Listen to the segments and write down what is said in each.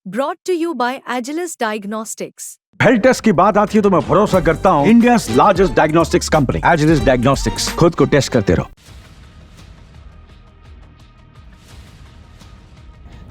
Brought to you by Agilus Diagnostics. Health test की बात आती है तो मैं भरोसा करता हूँ India's largest diagnostics company Agilus diagnostics. खुद को टेस्ट करते रहो।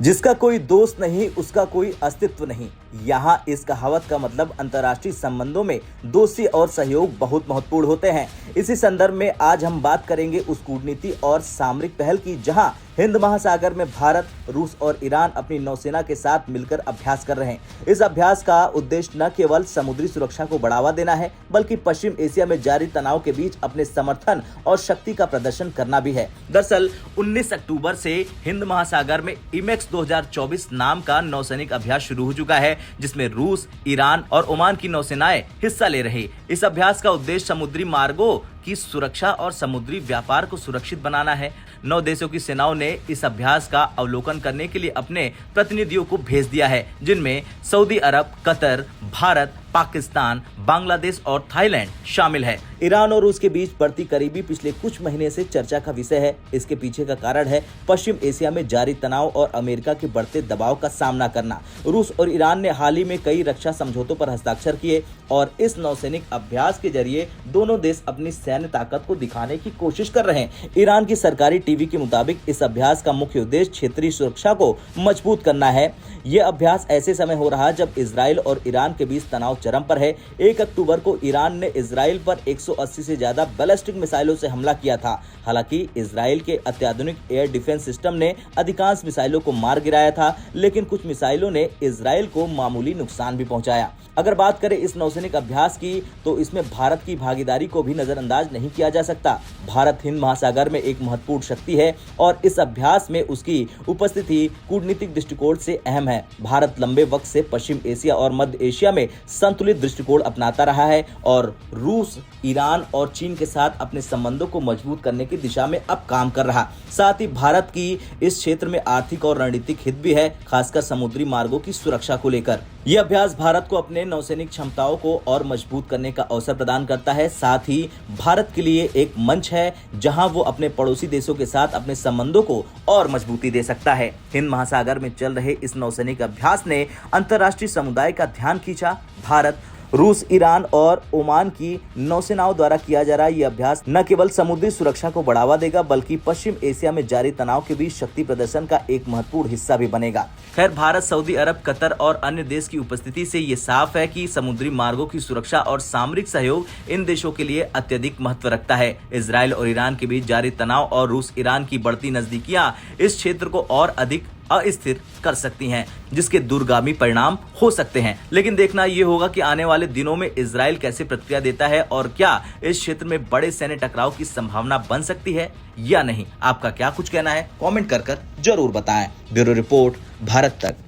जिसका कोई दोस्त नहीं उसका कोई अस्तित्व नहीं। यहाँ इस कहावत का मतलब अंतर्राष्ट्रीय संबंधों में दोस्ती और सहयोग बहुत महत्वपूर्ण होते हैं। इसी संदर्भ में आज हम बात करेंगे उस कूटनीति और सामरिक पहल की जहां हिंद महासागर में भारत, रूस और ईरान अपनी नौसेना के साथ मिलकर अभ्यास कर रहे हैं। इस अभ्यास का उद्देश्य न केवल समुद्री सुरक्षा को बढ़ावा देना है बल्कि पश्चिम एशिया में जारी तनाव के बीच अपने समर्थन और शक्ति का प्रदर्शन करना भी है। दरअसल 19 अक्टूबर से हिंद महासागर में इमेक्स 2024 नाम का नौसैनिक अभ्यास शुरू हो चुका है, जिसमें रूस, ईरान और ओमान की नौसेनाएं हिस्सा ले रही। इस अभ्यास का उद्देश्य समुद्री मार्गों की सुरक्षा और समुद्री व्यापार को सुरक्षित बनाना है। 9 देशों की सेनाओं ने इस अभ्यास का अवलोकन करने के लिए अपने प्रतिनिधियों को भेज दिया है, जिनमें सऊदी अरब, कतर, भारत, पाकिस्तान, बांग्लादेश और थाईलैंड शामिल है। ईरान और रूस के बीच बढ़ती करीबी पिछले कुछ महीने से चर्चा का विषय है। इसके पीछे का कारण है पश्चिम एशिया में जारी तनाव और अमेरिका के बढ़ते दबाव का सामना करना। रूस और ईरान ने हाल ही में कई रक्षा समझौतों पर हस्ताक्षर किए और इस नौसैनिक अभ्यास के जरिए दोनों देश अपनी सैन्य ताकत को दिखाने की कोशिश कर रहे हैं। ईरान की सरकारी टीवी के मुताबिक इस अभ्यास का मुख्य उद्देश्य क्षेत्रीय सुरक्षा को मजबूत करना है। यह अभ्यास ऐसे समय हो रहा है जब इजराइल और ईरान के बीच तनाव चरम पर है। 1 अक्टूबर को ईरान ने इजराइल पर 180 से ज्यादा बैलिस्टिक मिसाइलों से हमला किया था। हालांकि इजराइल के अत्याधुनिक एयर डिफेंस सिस्टम ने अधिकांश मिसाइलों को मार गिराया था, लेकिन कुछ मिसाइलों ने इजराइल को मामूली नुकसान भी पहुंचाया। अगर बात करें इस नौसैनिक अभ्यास की तो इसमें भारत की भागीदारी को भी नजरअंदाज नहीं किया जा सकता। भारत हिंद महासागर में एक महत्वपूर्ण शक्ति है और इस अभ्यास में उसकी उपस्थिति कूटनीतिक दृष्टिकोण से अहम है। भारत लंबे वक्त से पश्चिम एशिया और मध्य एशिया में संतुलित दृष्टिकोण अपनाता रहा है और रूस, ईरान और चीन के साथ अपने संबंधों को मजबूत करने की दिशा में अब काम कर रहा। साथ ही भारत की इस क्षेत्र में आर्थिक और रणनीतिक हित भी है, खासकर समुद्री मार्गों की सुरक्षा को लेकर। यह अभ्यास भारत को अपने नौसैनिक क्षमताओं को और मजबूत करने का अवसर प्रदान करता है। साथ ही भारत के लिए एक मंच है जहां वो अपने पड़ोसी देशों के साथ अपने संबंधों को और मजबूती दे सकता है। हिंद महासागर में चल रहे इस नौसैनिक अभ्यास ने अंतर्राष्ट्रीय समुदाय का ध्यान खींचा। भारत, रूस, ईरान और ओमान की नौसेनाओं द्वारा किया जा रहा यह अभ्यास न केवल समुद्री सुरक्षा को बढ़ावा देगा बल्कि पश्चिम एशिया में जारी तनाव के बीच शक्ति प्रदर्शन का एक महत्वपूर्ण हिस्सा भी बनेगा। खैर, भारत, सऊदी अरब, कतर और अन्य देश की उपस्थिति से ये साफ है कि समुद्री मार्गों की सुरक्षा और सामरिक सहयोग इन देशों के लिए अत्यधिक महत्व रखता है। इजराइल और ईरान के बीच जारी तनाव और रूस, ईरान की बढ़ती नजदीकियां इस क्षेत्र को और अधिक अस्थिर कर सकती हैं, जिसके दूरगामी परिणाम हो सकते हैं। लेकिन देखना यह होगा कि आने वाले दिनों में इजराइल कैसे प्रतिक्रिया देता है और क्या इस क्षेत्र में बड़े सैन्य टकराव की संभावना बन सकती है या नहीं। आपका क्या कुछ कहना है, कमेंट कर जरूर बताएं। ब्यूरो रिपोर्ट, भारत तक।